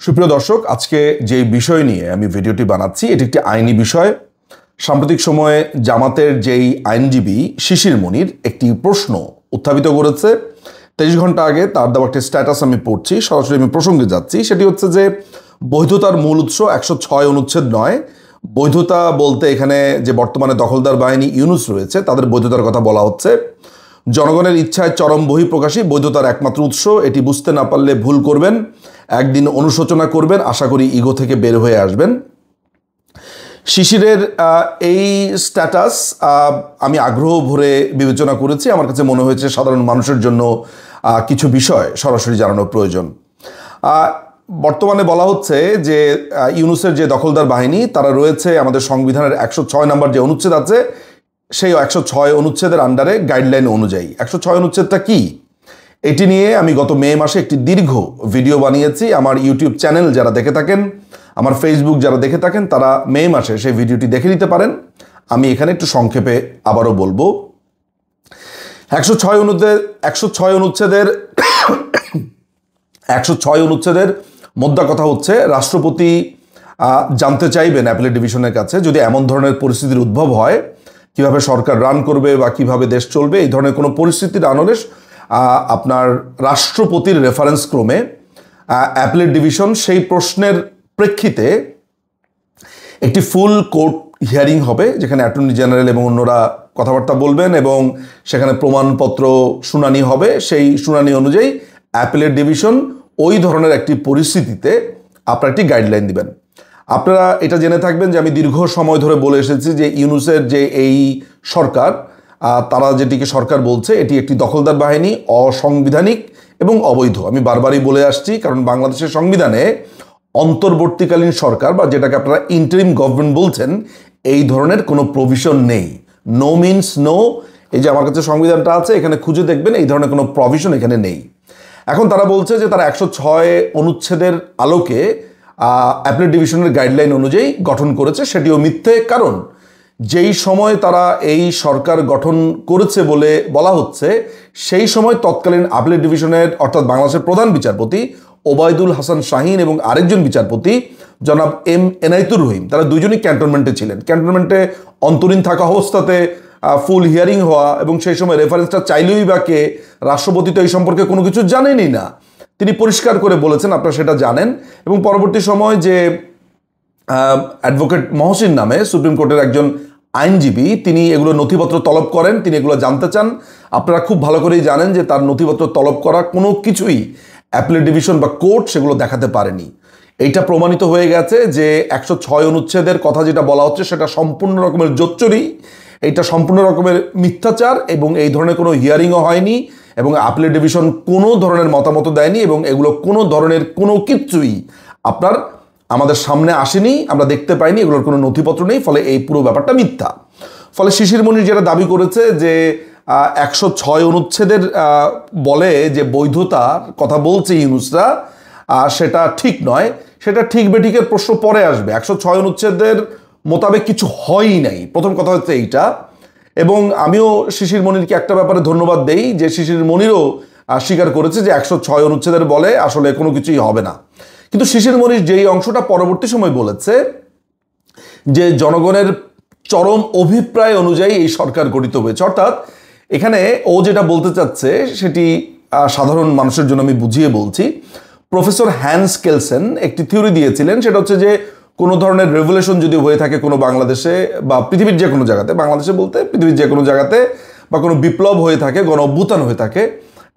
সুপ্রিয় দর্শক, আজকে যে বিষয় নিয়ে আমি ভিডিওটি বানাচ্ছি এটি একটি আইনি বিষয়। সাম্প্রতিক সময়ে জামাতের যেই আইনজীবী শিশির মনির একটি প্রশ্ন উত্থাপিত করেছে। 23 ঘন্টা আগে তার দেওয়া একটি স্ট্যাটাস আমি পড়ছি, সরাসরি আমি প্রসঙ্গে যাচ্ছি। সেটি হচ্ছে যে বৈধতার মূল উৎস 106 অনুচ্ছেদ নয়। বৈধতা বলতে এখানে যে বর্তমানে দখলদার বাহিনী ইউনুস রয়েছে তাদের বৈধতার কথা বলা হচ্ছে। জনগণের ইচ্ছায় চরম বহিঃপ্রকাশই বৈধতার একমাত্র উৎস। এটি বুঝতে না পারলে ভুল করবেন, একদিন অনুশোচনা করবেন, আশা করি ইগো থেকে বের হয়ে আসবেন। শিশিরের এই স্ট্যাটাস আমি আগ্রহ ভরে বিবেচনা করেছি। আমার কাছে মনে হয়েছে সাধারণ মানুষের জন্য কিছু বিষয় সরাসরি জানানো প্রয়োজন। বর্তমানে বলা হচ্ছে যে ইউনুসের যে দখলদার বাহিনী তারা রয়েছে আমাদের সংবিধানের 106 নম্বর যে অনুচ্ছেদ আছে সেই 106 অনুচ্ছেদের আন্ডারে গাইডলাইন অনুযায়ী। 106 অনুচ্ছেদটা কি এটি নিয়ে আমি গত মে মাসে একটি দীর্ঘ ভিডিও বানিয়েছি। আমার ইউটিউব চ্যানেল যারা দেখে থাকেন, আমার ফেসবুক যারা দেখে থাকেন, তারা মে মাসে সেই ভিডিওটি দেখে নিতে পারেন। আমি এখানে একটু সংক্ষেপে আবারও বলবো। 106 অনুচ্ছেদের মোদ্দা কথা হচ্ছে রাষ্ট্রপতি জানতে চাইবেন অ্যাপিলেট ডিভিশনের কাছে যদি এমন ধরনের পরিস্থিতির উদ্ভব হয়, কিভাবে সরকার রান করবে বা কিভাবে দেশ চলবে, এই ধরনের কোনো পরিস্থিতি রান হলে আপনার রাষ্ট্রপতির রেফারেন্স ক্রমে অ্যাপিলেট ডিভিশন সেই প্রশ্নের প্রেক্ষিতে একটি ফুল কোর্ট হিয়ারিং হবে, যেখানে অ্যাটর্নি জেনারেল এবং অন্যরা কথাবার্তা বলবেন এবং সেখানে প্রমাণপত্র শুনানি হবে। সেই শুনানি অনুযায়ী অ্যাপিলেট ডিভিশন ওই ধরনের একটি পরিস্থিতিতে আপনার একটি গাইডলাইন দিবেন। আপনারা এটা জেনে থাকবেন যে আমি দীর্ঘ সময় ধরে বলে এসেছি যে ইউনুসের যে এই সরকার, তারা যেটিকে সরকার বলছে এটি একটি দখলদার বাহিনী, অসাংবিধানিক এবং অবৈধ। আমি বারবারই বলে আসছি, কারণ বাংলাদেশের সংবিধানে অন্তর্বর্তীকালীন সরকার বা যেটাকে আপনারা ইন্টারিম গভর্নমেন্ট বলছেন এই ধরনের কোনো প্রভিশন নেই। No means no. এই যে আমার কাছে সংবিধানটা আছে, এখানে খুঁজে দেখবেন এই ধরনের কোনো প্রভিশন এখানে নেই। এখন তারা বলছে যে তারা 106 অনুচ্ছেদের আলোকে অ্যাপিলেট ডিভিশনের গাইডলাইন অনুযায়ী গঠন করেছে, সেটিও মিথ্যে। কারণ যেই সময় তারা এই সরকার গঠন করেছে বলে বলা হচ্ছে সেই সময় তৎকালীন অ্যাপিলেট ডিভিশনের অর্থাৎ বাংলাদেশের প্রধান বিচারপতি ওবায়দুল হাসান শাহিন এবং আরেকজন বিচারপতি জনাব এম এনায়েতুর রহিম, তারা দুজনই ক্যান্টনমেন্টে ছিলেন। ক্যান্টনমেন্টে অন্তরীণ থাকা অবস্থাতে ফুল হিয়ারিং হওয়া এবং সেই সময় রেফারেন্সটা চাইলেই বা কে, রাষ্ট্রপতি তো এই সম্পর্কে কোনো কিছু জানেনই না। তিনি পরিষ্কার করে বলেছেন, আপনারা সেটা জানেন। এবং পরবর্তী সময় যে অ্যাডভোকেট মহসিন নামে সুপ্রিম কোর্টের একজন আইনজীবী, তিনি এগুলো নথিপত্র তলব করেন, তিনি এগুলো জানতে চান। আপনারা খুব ভালো করেই জানেন যে তার নথিপত্র তলব করা কোনো কিছুই অ্যাপিলেট ডিভিশন বা কোর্ট সেগুলো দেখাতে পারেনি। এইটা প্রমাণিত হয়ে গেছে যে 106 অনুচ্ছেদের কথা যেটা বলা হচ্ছে সেটা সম্পূর্ণ রকমের জোচ্চুরি, এইটা সম্পূর্ণ রকমের মিথ্যাচার এবং এই ধরনের কোনো হিয়ারিংও হয়নি এবং অ্যাপিলেট ডিভিশন কোনো ধরনের মতামত দেয়নি এবং এগুলো কোনো ধরনের কোনো কিছুই আপনার আমাদের সামনে আসেনি, আমরা দেখতে পাইনি, এগুলোর কোনো নথিপত্র নেই। ফলে এই পুরো ব্যাপারটা মিথ্যা। ফলে শিশির মনির যেটা দাবি করেছে যে 106 অনুচ্ছেদের বলে যে বৈধতার কথা বলছে ইউনুসরা, সেটা ঠিক নয়। সেটা ঠিক বেঠিকের প্রশ্ন পরে আসবে। 106 অনুচ্ছেদের মোতাবেক কিছু হয়ই নাই, প্রথম কথা হচ্ছে এইটা। এবং আমিও শিশির মনিরকে একটা ব্যাপারে ধন্যবাদ দেই যে শিশির মনিরও স্বীকার করেছে যে 106 অনুচ্ছেদের বলে আসলে কোনো কিছুই হবে না। কিন্তু শিশির মনির যেই অংশটা পরবর্তী সময় বলেছে যে জনগণের চরম অভিপ্রায় অনুযায়ী এই সরকার গঠিত হয়েছে, অর্থাৎ এখানে ও যেটা বলতে চাচ্ছে সেটি সাধারণ মানুষের জন্য আমি বুঝিয়ে বলছি। প্রফেসর হ্যান্স কেলসেন একটি থিওরি দিয়েছিলেন, সেটা হচ্ছে যে কোনো ধরনের রেভলিউশন যদি হয়ে থাকে কোনো বাংলাদেশে বা পৃথিবীর যে কোনো জায়গাতে, বাংলাদেশে বলতে পৃথিবীর যে কোনো জায়গাতে, বা কোনো বিপ্লব হয়ে থাকে, গণ অভ্যুত্থান হয়ে থাকে,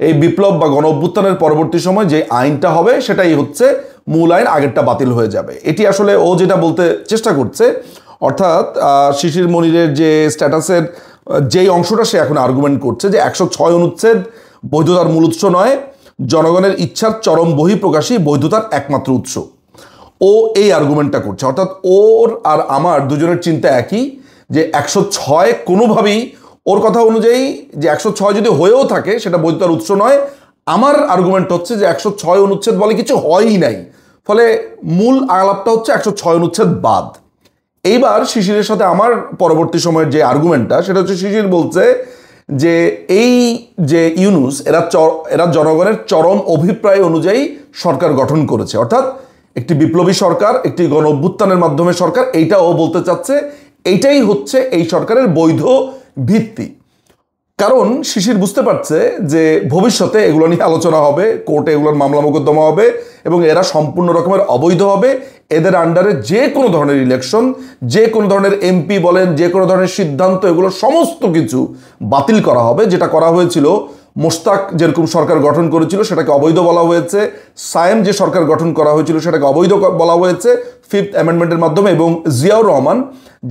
এই বিপ্লব বা গণ অভ্যুত্থানের পরবর্তী সময় যে আইনটা হবে সেটাই হচ্ছে মূল আইন, আগেরটা বাতিল হয়ে যাবে। এটি আসলে ও যেটা বলতে চেষ্টা করছে, অর্থাৎ শিশির মনিরের যে স্ট্যাটাসের যেই অংশটা সে এখন আর্গুমেন্ট করছে যে 106 অনুচ্ছেদ বৈধতার মূল উৎস নয়, জনগণের ইচ্ছার চরম বহিঃপ্রকাশই বৈধতার একমাত্র উৎস। ও এই আর্গুমেন্টটা করছে, অর্থাৎ ওর আর আমার দুজনের চিন্তা একই যে 106 কোনোভাবেই, ওর কথা অনুযায়ী যে 106 যদি হয়েও থাকে সেটা বৈধতার উৎস নয়। আমার আর্গুমেন্ট হচ্ছে যে 106 অনুচ্ছেদ বলে কিছু হয়ই নাই, ফলে মূল আলাপটা হচ্ছে 106 অনুচ্ছেদ বাদ। এইবার শিশিরের সাথে আমার পরবর্তী সময়ের যে আর্গুমেন্টটা সেটা হচ্ছে, শিশির বলছে যে এই যে ইউনুস এরা জনগণের চরম অভিপ্রায় অনুযায়ী সরকার গঠন করেছে, অর্থাৎ একটি বিপ্লবী সরকার, একটি গণ অভ্যুত্থানের মাধ্যমে সরকার, এইটা ও বলতে চাচ্ছে। এইটাই হচ্ছে এই সরকারের বৈধ ভিত্তি। কারণ শিশির বুঝতে পারছে যে ভবিষ্যতে এগুলো নিয়ে আলোচনা হবে, কোর্টে এগুলোর মামলা মোকদ্দমা হবে এবং এরা সম্পূর্ণ রকমের অবৈধ হবে। এদের আন্ডারে যে কোনো ধরনের ইলেকশন, যে কোনো ধরনের এমপি বলেন, যে কোনো ধরনের সিদ্ধান্ত, এগুলো সমস্ত কিছু বাতিল করা হবে। যেটা করা হয়েছিল, মোশতাক যেরকম সরকার গঠন করেছিল সেটাকে অবৈধ বলা হয়েছে, সায়েম যে সরকার গঠন করা হয়েছিল সেটাকে অবৈধ বলা হয়েছে 5th অ্যামেন্ডমেন্টের মাধ্যমে, এবং জিয়াউর রহমান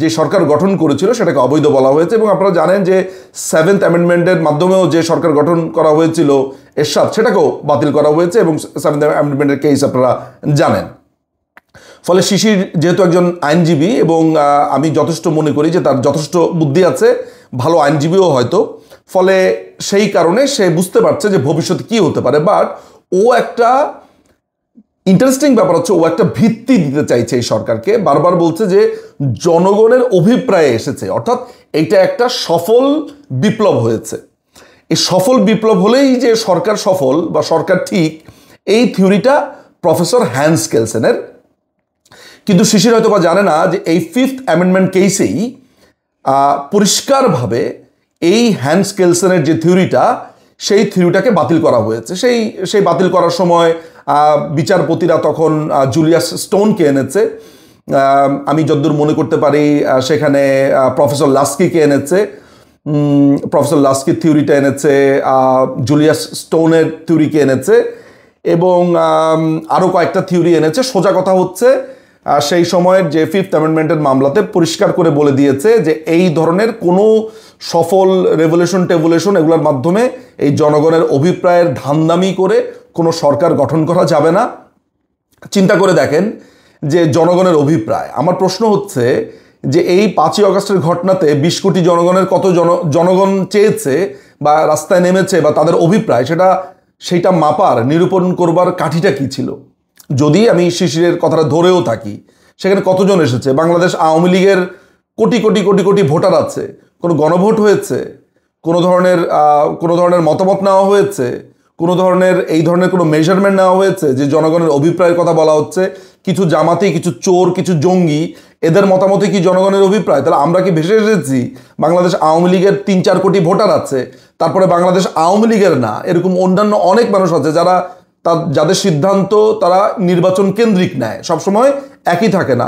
যে সরকার গঠন করেছিল সেটাকে অবৈধ বলা হয়েছে। এবং আপনারা জানেন যে 7th অ্যামেন্ডমেন্টের মাধ্যমেও যে সরকার গঠন করা হয়েছিল এরশাদ, সেটাকেও বাতিল করা হয়েছে এবং 7th অ্যামেন্ডমেন্টের কেস আপনারা জানেন। ফলে শিশির যেহেতু একজন আইনজীবী এবং আমি যথেষ্ট মনে করি যে তার যথেষ্ট বুদ্ধি আছে, ভালো আইনজীবীও হয়তো, ফলে সেই কারণে সে বুঝতে পারছে যে ভবিষ্যতে কি হতে পারে। বাট ও একটা ইন্টারেস্টিং ব্যাপার হচ্ছে, ও একটা ভিত্তি দিতে চাইছে এই সরকারকে। বারবার বলছে যে জনগণের অভিপ্রায়ে এসেছে, অর্থাৎ এটা একটা সফল বিপ্লব হয়েছে। এই সফল বিপ্লব হলেই যে সরকার সফল বা সরকার ঠিক, এই থিওরিটা প্রফেসর হ্যান্স কেলসেনের। কিন্তু শিশির হয়তো বা জানে না যে এই 5th অ্যামেন্ডমেন্ট কেসেই পরিষ্কারভাবে এই হ্যান্স কেলসেনের যে থিওরিটা, সেই থিওরিটাকে বাতিল করা হয়েছে। সেই বাতিল করার সময় বিচারপতিরা তখন জুলিয়াস স্টোনকে এনেছে, আমি যতদূর মনে করতে পারি সেখানে প্রফেসর লাস্কিকে এনেছে, প্রফেসর লাস্কির থিওরিটা এনেছে, জুলিয়াস স্টোনের থিওরিকে এনেছে এবং আরও কয়েকটা থিওরি এনেছে। সোজা কথা হচ্ছে সেই সময়ের যে 5th অ্যামেন্ডমেন্টের মামলাতে পরিষ্কার করে বলে দিয়েছে যে এই ধরনের কোনো সফল টেভুলেশন এগুলোর মাধ্যমে এই জনগণের অভিপ্রায়ের ধান্দামি করে কোনো সরকার গঠন করা যাবে না। চিন্তা করে দেখেন যে জনগণের অভিপ্রায়, আমার প্রশ্ন হচ্ছে যে এই 5ই আগস্টের ঘটনাতে 20 কোটি জনগণের কত জনগণ চেয়েছে বা রাস্তায় নেমেছে বা তাদের অভিপ্রায়, সেইটা মাপার, নিরূপণ করবার কাঠিটা কি ছিল? যদি আমি শিশিরের কথাটা ধরেও থাকি, সেখানে কতজন এসেছে? বাংলাদেশ আওয়ামী লীগের কোটি কোটি কোটি কোটি ভোটার আছে, কোনো গণভোট হয়েছে? কোনো ধরনের মতামত নেওয়া হয়েছে? কোনো ধরনের এই ধরনের কোনো মেজারমেন্ট নেওয়া হয়েছে যে জনগণের অভিপ্রায়ের কথা বলা হচ্ছে? কিছু জামাতি, কিছু চোর, কিছু জঙ্গি, এদের মতামতে কি জনগণের অভিপ্রায়? তাহলে আমরা কি ভেসে এসেছি? বাংলাদেশ আওয়ামী লীগের 3-4 কোটি ভোটার আছে, তারপরে বাংলাদেশ আওয়ামী লীগের না, এরকম অন্যান্য অনেক মানুষ আছে যাদের সিদ্ধান্ত তারা নির্বাচন কেন্দ্রিক নেয়, সবসময় একই থাকে না।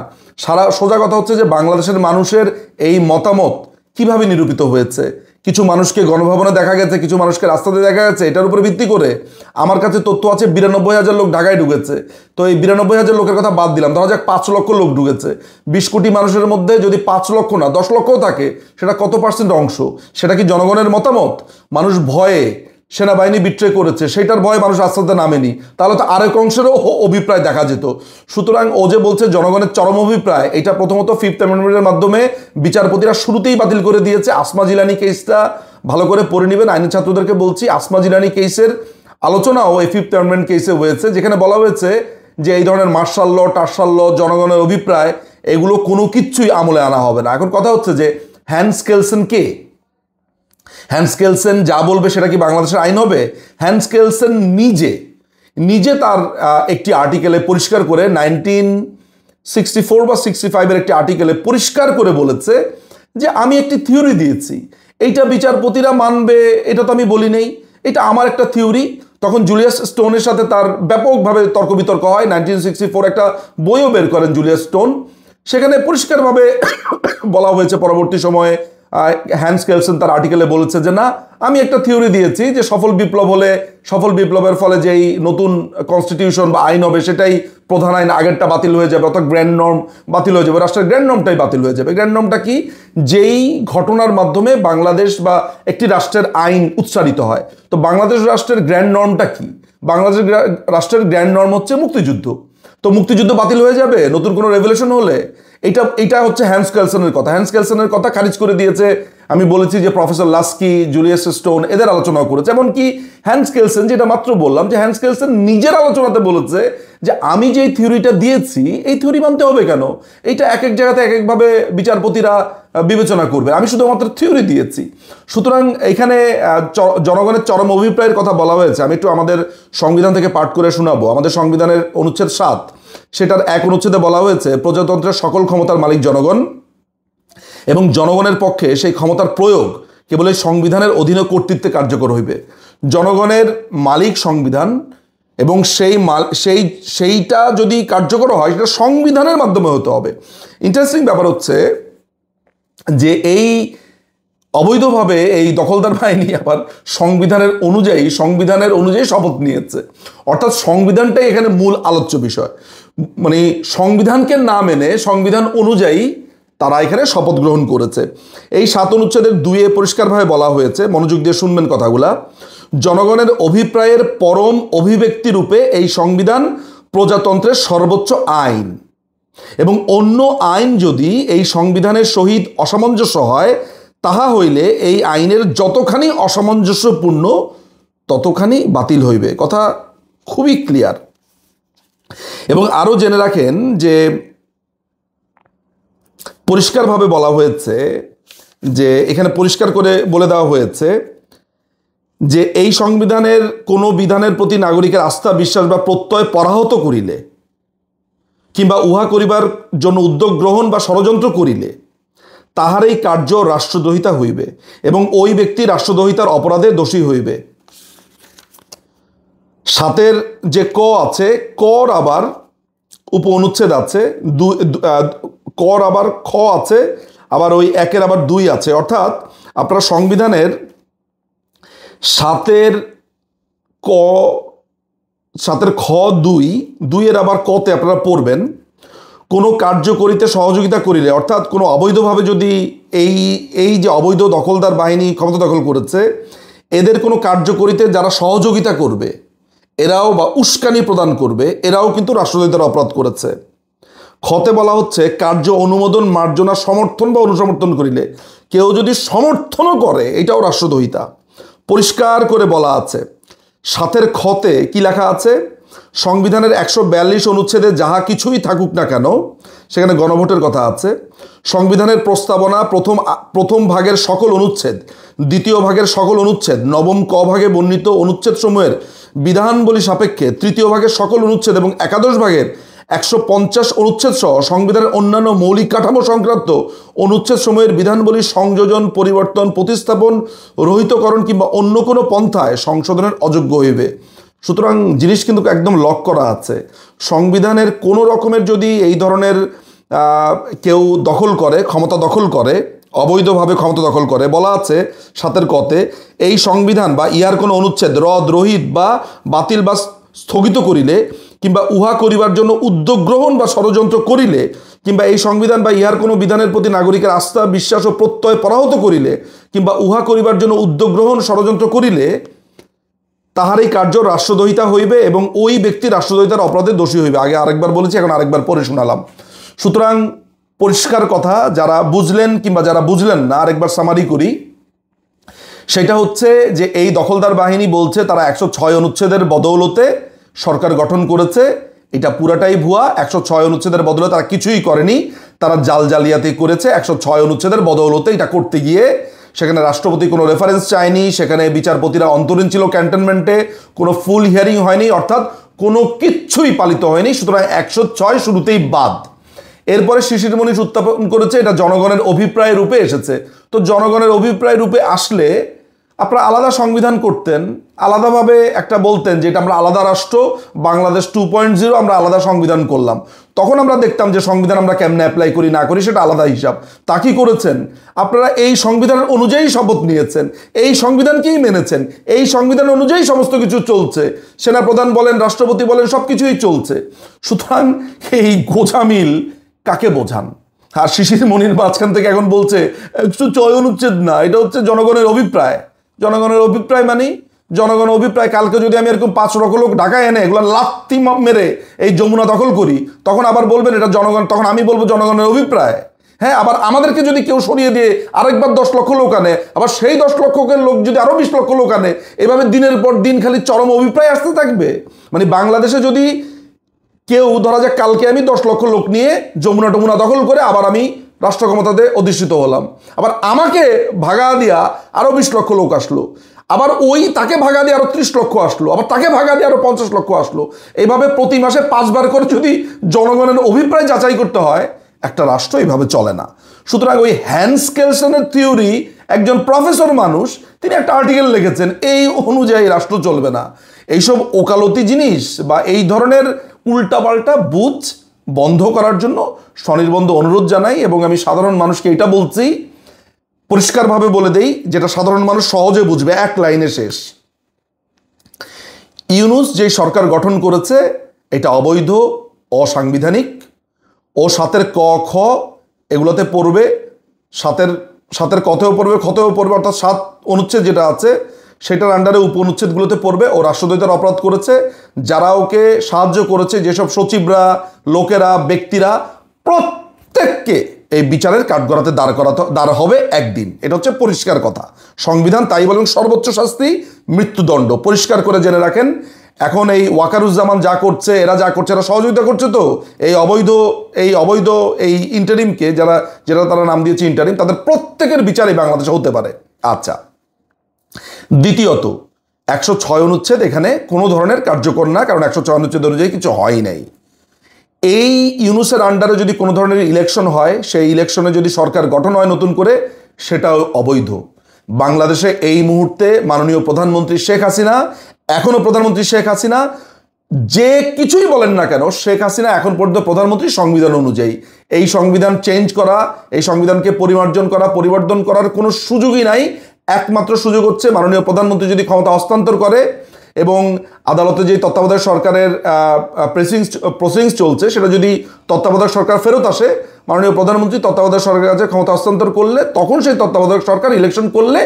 সোজা কথা হচ্ছে যে বাংলাদেশের মানুষের এই মতামত কিভাবে নিরূপিত হয়েছে? কিছু মানুষকে গণভবনে দেখা গেছে, কিছু মানুষকে রাস্তাতে দেখা গেছে। এটার উপরে ভিত্তি করে আমার কাছে তথ্য আছে 92,000 লোক ঢাকায় ঢুকেছে। তো এই 92,000 লোকের কথা বাদ দিলাম, ধরা যাক 5 লক্ষ লোক ঢুকেছে। 20 কোটি মানুষের মধ্যে যদি 5 লক্ষ না 10 লক্ষও থাকে, সেটা কত % অংশ? সেটা কি জনগণের মতামত? মানুষ ভয়ে সেনাবাহিনী বিট্রে করেছে, সেটার ভয়ে মানুষ রাস্তাতে নামেনি, তাহলে তো আরেক অংশেরও অভিপ্রায় দেখা যেত। সুতরাং ও যে বলছে জনগণের চরম অভিপ্রায়, এটা প্রথমত 5th অ্যামেন্ডমেন্টের মাধ্যমে বিচারপতিরা শুরুতেই বাতিল করে দিয়েছে। আসমা জিলানি কেসটা ভালো করে পড়ে নেবেন, আইনি ছাত্রদেরকে বলছি। আসমা জিলানি কেসের আলোচনাও এই 5th অ্যামেন্ডমেন্ট কেসে হয়েছে, যেখানে বলা হয়েছে যে এই ধরনের মার্শাল ল, টার্শাল ল, জনগণের অভিপ্রায়, এগুলো কোনো কিছুই আমলে আনা হবে না। এখন কথা হচ্ছে যে হ্যান্স কেলসেন কে? হ্যান্স কেলসেন যা বলবে সেটা কি বাংলাদেশের আইন হবে? হ্যান্স কেলসেন নিজে তার একটি আর্টিকেলে পরিষ্কার করে 1964 বা 65-এর একটি আর্টিকেলে পরিষ্কার করে বলেছে যে আমি একটি থিওরি দিয়েছি, এইটা বিচারপতিরা মানবে এটা তো আমি বলি নেই, এটা আমার একটা থিওরি। তখন জুলিয়াস স্টোনের সাথে তার ব্যাপকভাবে তর্ক বিতর্ক হয়। 1964 একটা বইও বের করেন জুলিয়াস স্টোন, সেখানে পরিষ্কারভাবে বলা হয়েছে পরবর্তী সময়ে হ্যান্স কেলসেন তার আর্টিকেলে বলেছে যে না, আমি একটা থিওরি দিয়েছি যে সফল বিপ্লবের ফলে যেই নতুন কনস্টিটিউশন বা আইন হবে সেটাই প্রধান আইন, আগেরটা বাতিল হয়ে যাবে, অর্থাৎ গ্র্যান্ড নর্ম বাতিল হয়ে যাবে, রাষ্ট্রের গ্র্যান্ড নর্মটাই বাতিল হয়ে যাবে। গ্র্যান্ড নর্মটা কি? যেই ঘটনার মাধ্যমে বাংলাদেশ বা একটি রাষ্ট্রের আইন উচ্চারিত হয়। তো বাংলাদেশ রাষ্ট্রের গ্র্যান্ড নর্মটা কি? বাংলাদেশ রাষ্ট্রের গ্র্যান্ড নর্ম হচ্ছে মুক্তিযুদ্ধ। তো মুক্তিযুদ্ধ বাতিল হয়ে যাবে নতুন কোনো রেভলিউশন হলে? এটা হচ্ছে হ্যান্স কেলসেনের কথা। হ্যান্স কেলসেনের কথা খারিজ করে দিয়েছে আমি বলেছি যে প্রফেসর লাস্কি, জুলিয়াস স্টোন এদের আলোচনাও করেছে, এমনকি হ্যান্স কেলসেন, যেটা মাত্র বললাম যে হ্যান্স কেলসেন নিজের আলোচনাতে বলেছে যে আমি যে থিওরিটা দিয়েছি এই থিওরি মানতে হবে কেন, এইটা এক এক জায়গাতে এক একভাবে বিচারপতিরা বিবেচনা করবে, আমি শুধুমাত্র থিওরি দিয়েছি। সুতরাং এখানে জনগণের চরম অভিপ্রায়ের কথা বলা হয়েছে। আমি একটু আমাদের সংবিধান থেকে পাঠ করে শোনাবো। আমাদের সংবিধানের অনুচ্ছেদ 7, সেটার 1 অনুচ্ছেদে বলা হয়েছে, প্রজাতন্ত্রের সকল ক্ষমতার মালিক জনগণ এবং জনগণের পক্ষে সেই ক্ষমতার প্রয়োগ কেবল এই সংবিধানের অধীনে কর্তৃত্বে কার্যকর হইবে। জনগণের মালিক সংবিধান, এবং সেইটা যদি কার্যকর হয় সেটা সংবিধানের মাধ্যমে হতে হবে। ইন্টারেস্টিং ব্যাপার হচ্ছে যে এই অবৈধভাবে এই দখলদার বাহিনী আবার সংবিধানের অনুযায়ী শপথ নিয়েছে, অর্থাৎ সংবিধানটাই এখানে মূল আলোচ্য বিষয়। মানে সংবিধানকে না মেনে সংবিধান অনুযায়ী তারা এখানে শপথ গ্রহণ করেছে। এই 7 অনুচ্ছেদের 2 পরিষ্কারভাবে বলা হয়েছে, মনোযোগ দিয়ে শুনবেন কথাগুলা, জনগণের অভিপ্রায়ের পরম অভিব্যক্তি রূপে এই সংবিধান প্রজাতন্ত্রের সর্বোচ্চ আইন, এবং অন্য আইন যদি এই সংবিধানের সহিত অসামঞ্জস্য হয় তাহা হইলে এই আইনের যতখানি অসামঞ্জস্যপূর্ণ ততখানি বাতিল হইবে। কথা খুবই ক্লিয়ার। এবং আরো জেনে রাখেন যে পরিষ্কারভাবে বলা হয়েছে, যে এখানে পরিষ্কার করে বলে দেওয়া হয়েছে যে এই সংবিধানের কোনো বিধানের প্রতি নাগরিকের আস্থা, বিশ্বাস বা প্রত্যয় পরাহত করিলে কিংবা উহা করিবার জন্য উদ্যোগ গ্রহণ বা ষড়যন্ত্র করিলে তাহার এই কার্য রাষ্ট্রদ্রোহিতা হইবে এবং ওই ব্যক্তি রাষ্ট্রদ্রোহিতার অপরাধে দোষী হইবে। 7 যে ক আছে, কর আবার উপ অনুচ্ছেদ আছে, কর আবার খ আছে, আবার ওই 1 আবার 2 আছে। অর্থাৎ আপনারা সংবিধানের 7 খ 2 আবার কতে আপনারা পড়বেন, কোনো কার্য করিতে সহযোগিতা করিলে, অর্থাৎ কোনো অবৈধভাবে যদি এই যে অবৈধ দখলদার বাহিনী ক্ষমতা দখল করেছে এদের কোনো কার্য করিতে যারা সহযোগিতা করবে এরাও, বা উস্কানি প্রদান করবে, এরাও কিন্তু রাষ্ট্রদ্রোহিতার অপরাধ করেছে। খতে বলা হচ্ছে কার্য অনুমোদন, মার্জনা, সমর্থন বা অনুসমর্থন করিলে, কেউ যদি সমর্থনও করে এটাও রাষ্ট্রদ্রোহিতা। পরিষ্কার করে বলা আছে 7 খতে কি লেখা আছে, সংবিধানের 142 অনুচ্ছেদে যাহা কিছুই থাকুক না কেন, সেখানে গণভোটের কথা আছে, সংবিধানের প্রস্তাবনা প্রথম ভাগের সকল অনুচ্ছেদ, দ্বিতীয় ভাগের সকল অনুচ্ছেদ, নবম ক ভাগে বর্ণিত অনুচ্ছেদ সমূহের বিধানবলী সাপেক্ষে তৃতীয় ভাগের সকল অনুচ্ছেদ এবং একাদশ ভাগের 150 অনুচ্ছেদ সহ সংবিধানের অন্যান্য মৌলিক কাঠামো সংক্রান্ত অনুচ্ছেদ সমূহের বিধানবলী সংযোজন, পরিবর্তন, প্রতিস্থাপন, রহিতকরণ কিংবা অন্য কোনো পন্থায় সংশোধনের অযোগ্য হইবে। সুতরাং জিনিস কিন্তু একদম লক করা আছে। সংবিধানের কোনো রকমের যদি এই ধরনের কেউ দখল করে, ক্ষমতা দখল করে, অবৈধভাবে ক্ষমতা দখল করে, বলা আছে 7 কতে, এই সংবিধান বা ইহার কোনো অনুচ্ছেদ রদ, রহিত বা বাতিল বা স্থগিত করিলে কিংবা উহা করিবার জন্য উদ্যোগ গ্রহণ বা ষড়যন্ত্র করিলে কিংবা এই সংবিধান বা ইহার কোনো বিধানের প্রতি নাগরিকের আস্থা, বিশ্বাস ও প্রত্যয় পরাহত করিলে কিংবা উহা করিবার জন্য উদ্যোগ গ্রহণ, ষড়যন্ত্র করিলে তাহার এই কার্য রাষ্ট্রদ্রোহিতা হইবে এবং ওই ব্যক্তি রাষ্ট্রদ্রোহিতার অপরাধে দোষী হইবে। আগে আরেকবার বলেছি, এখন আরেকবার পরে শোনালাম। সুতরাং পরিষ্কার কথা, যারা বুঝলেন কিংবা যারা বুঝলেন না আরেকবার সামারি করি। সেটা হচ্ছে যে এই দখলদার বাহিনী বলছে তারা 106 অনুচ্ছেদের বদৌলতে সরকার গঠন করেছে, এটা পুরাটাই ভুয়া। 106 অনুচ্ছেদের বদলে তারা কিছুই করেনি, তারা জালিয়াতি করেছে। 106 অনুচ্ছেদের বদৌলতে এটা করতে গিয়ে সেখানে রাষ্ট্রপতি কোনো রেফারেন্স চায়নি, সেখানে বিচারপতিরা অন্তরীণ ছিল ক্যান্টনমেন্টে, কোনো ফুল হিয়ারিং হয়নি, অর্থাৎ কোনো কিচ্ছুই পালিত হয়নি। সুতরাং 106 শুরুতেই বাদ। এরপরে শিশির মনীষ উত্থাপন করেছে এটা জনগণের অভিপ্রায় রূপে এসেছে। তো জনগণের অভিপ্রায় রূপে আসলে আপনারা আলাদা সংবিধান করতেন, আলাদাভাবে একটা বলতেন যে এটা আমরা আলাদা রাষ্ট্র, বাংলাদেশ 2.0, আমরা আলাদা সংবিধান করলাম। তখন আমরা দেখতাম যে সংবিধান আমরা কেমনে অ্যাপ্লাই করি না করি সেটা আলাদা হিসাব। তা কি করেছেন আপনারা? এই সংবিধানের অনুযায়ী শপথ নিয়েছেন, এই সংবিধানকেই মেনেছেন, এই সংবিধান অনুযায়ী সমস্ত কিছু চলছে, সেনাপ্রধান বলেন, রাষ্ট্রপতি বলেন, সব কিছুই চলছে। সুতরাং এই গোজামিল কাকে বোঝান? আর শিশির মনির মাঝখান থেকে এখন বলছে 106 অনুচ্ছেদ না, এটা হচ্ছে জনগণের অভিপ্রায়। জনগণের অভিপ্রায় মানে জনগণের অভিপ্রায়। কালকে যদি আমি এরকম 5 লক্ষ লোক ঢাকায় এনে এগুলো লাত্তি মেরে এই যমুনা দখল করি, তখন আবার বলবেন এটা জনগণ, তখন আমি বলবো জনগণের অভিপ্রায়। হ্যাঁ, আবার আমাদেরকে যদি কেউ সরিয়ে দিয়ে আরেকবার 10 লক্ষ লোক আনে, আবার সেই 10 লক্ষের লোক যদি আরো 20 লক্ষ লোক আনে, এভাবে দিনের পর দিন খালি চরম অভিপ্রায় আসতে থাকবে। মানে বাংলাদেশে যদি কেউ ধরা যাক কালকে আমি 10 লক্ষ লোক নিয়ে যমুনা টমুনা দখল করে আবার আমি রাষ্ট্র ক্ষমতাতে অধিষ্ঠিত হলাম, আবার আমাকে ভাগা দিয়া আরো 20 লক্ষ লোক আসলো, আবার ওই তাকে ভাগা দিয়ে আরো 30 লক্ষ আসলো, আবার তাকে ভাগা দিয়ে আরো 50 লক্ষ আসলো, এইভাবে প্রতি মাসে 5 বার করে যদি জনগণের অভিপ্রায় যাচাই করতে হয়, একটা রাষ্ট্র এইভাবে চলে না। সুতরাং ওই হ্যান্স কেলসনের থিওরি, একজন প্রফেসর মানুষ, তিনি একটা আর্টিকেল লিখেছেন, এই অনুযায়ী রাষ্ট্র চলবে না। এইসব ওকালতি জিনিস বা এই ধরনের উল্টাপাল্টা বুঝ বন্ধ করার জন্য স্বনির্বন্ধ অনুরোধ জানাই। এবং আমি সাধারণ মানুষকে এটা বলছি, পরিষ্কারভাবে বলে দেই, যেটা সাধারণ মানুষ সহজে বুঝবে, এক লাইনে শেষ। ইউনূস যে সরকার গঠন করেছে এটা অবৈধ, অসাংবিধানিক, ও 7-এর ক খ এগুলোতে পড়বে, 7-এর কতেও পড়বে, খতেও পড়বে, অর্থাৎ 7 অনুচ্ছেদ যেটা আছে সেটার আন্ডারে উপনুচ্ছেদগুলোতে পড়বে। ও রাষ্ট্রদ্রোহিতার অপরাধ করেছে, যারা ওকে সাহায্য করেছে, যেসব সচিবরা, লোকেরা, ব্যক্তিরা, প্রত্যেককে এই বিচারের কাঠগড়াতে দাঁড় হবে একদিন। এটা হচ্ছে পরিষ্কার কথা, সংবিধান তাই বলেন সর্বোচ্চ শাস্তি মৃত্যুদণ্ড। পরিষ্কার করে জেনে রাখেন। এখন এই ওয়াকারুজ্জামান যা করছে, এরা যা করছে, এরা সহযোগিতা করছে তো এই অবৈধ এই ইন্টারিমকে, যেটা তারা নাম দিয়েছে ইন্টারিম, তাদের প্রত্যেকের বিচারই বাংলাদেশে হতে পারে। আচ্ছা, দ্বিতীয়ত 106 অনুচ্ছেদ এখানে কোনো ধরনের কার্যকর না, কারণ 106 অনুচ্ছেদ অনুযায়ী কিছু হয় নাই। এই ইউনূসের আন্ডারে যদি কোনো ধরনের ইলেকশন হয়, সেই ইলেকশনে যদি সরকার গঠন হয় নতুন করে, সেটাও অবৈধ। বাংলাদেশে এই মুহূর্তে মাননীয় প্রধানমন্ত্রী শেখ হাসিনা, এখনো প্রধানমন্ত্রী শেখ হাসিনা, যে কিছুই বলেন না কেন, শেখ হাসিনা এখন পর্যন্ত প্রধানমন্ত্রী সংবিধান অনুযায়ী। এই সংবিধান চেঞ্জ করা, এই সংবিধানকে পরিমার্জন করা, পরিবর্তন করার কোনো সুযোগই নাই। একমাত্র সুযোগ হচ্ছে মাননীয় প্রধানমন্ত্রী যদি ক্ষমতা হস্তান্তর করে এবং আদালতে যে তত্ত্বাবধায়ক সরকারের প্রসিডিংস চলছে সেটা যদি তত্ত্বাবধায়ক সরকার ফেরত আসে, মাননীয় প্রধানমন্ত্রী তত্ত্বাবধায়ক সরকারের কাছে ক্ষমতা হস্তান্তর করলে, তখন সেই তত্ত্বাবধায়ক সরকার ইলেকশন করলে,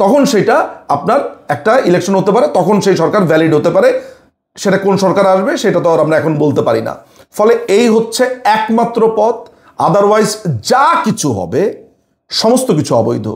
তখন সেটা আপনার একটা ইলেকশন হতে পারে, তখন সেই সরকার ভ্যালিড হতে পারে। সেটা কোন সরকার আসবে সেটা তো আর আমরা এখন বলতে পারি না। ফলে এই হচ্ছে একমাত্র পথ, আদারওয়াইজ যা কিছু হবে সমস্ত কিছু অবৈধ।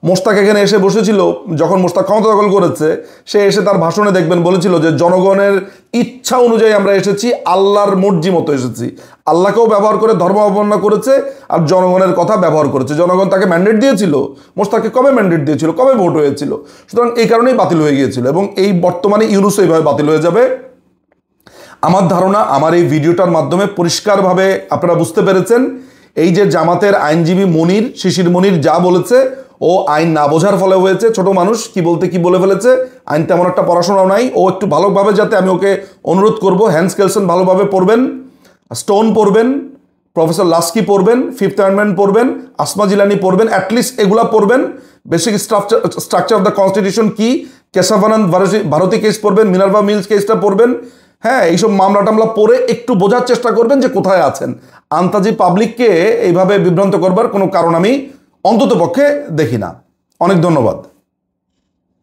মোস্তাক এখানে এসে বসেছিল, যখন মোস্তাক ক্ষমতা দখল করেছে, সে এসে তার ভাষণে দেখবেন বলেছিল যে জনগণের ইচ্ছা অনুযায়ী আমরা এসেছি, আল্লাহর মর্জি মতো এসেছি। আল্লাহকেও ব্যবহার করে ধর্ম অবমাননা করেছে আর জনগণের কথা ব্যবহার করেছে। জনগণ তাকে ম্যান্ডেট দিয়েছিল, মোস্তাককে কবে ম্যান্ডেট দিয়েছিল, কবে ভোট হয়েছিল? সুতরাং এই কারণেই বাতিল হয়ে গিয়েছিল এবং এই বর্তমানে ইউনূস এইভাবে বাতিল হয়ে যাবে। আমার ধারণা আমার এই ভিডিওটার মাধ্যমে পরিষ্কারভাবে আপনারা বুঝতে পেরেছেন, এই যে জামাতের আইনজীবী মনির, শিশির মনির যা বলেছে, ও আইন না বোঝার ফলে হয়েছে। ছোট মানুষ কি বলতে কি বলে ফেলেছে, আইন তেমন একটা পড়াশোনাও নাই। ও একটু ভালোভাবে, যাতে আমি ওকে অনুরোধ করব, হ্যান্স কেলসন ভালোভাবে পড়বেন, স্টোন পড়বেন, প্রফেসর লাস্কি পড়বেন, ফিফথ অ্যামেন্ডমেন্ট পড়বেন, আসমা জিলানি পড়বেন, অ্যাটলিস্ট এগুলা পড়বেন। Basic structure of the constitution কি, কেশবানন্দ ভারতী কেস পড়বেন, মিনার্ভা মিলস কেসটা পড়বেন। হ্যাঁ, এইসব মামলা টামলা পড়ে একটু বোঝার চেষ্টা করবেন যে কোথায় আছেন। আন্তাজি পাবলিককে এইভাবে বিভ্রান্ত করবার কোনো কারণ আমি অন্তত পক্ষে দেখি না। অনেক ধন্যবাদ।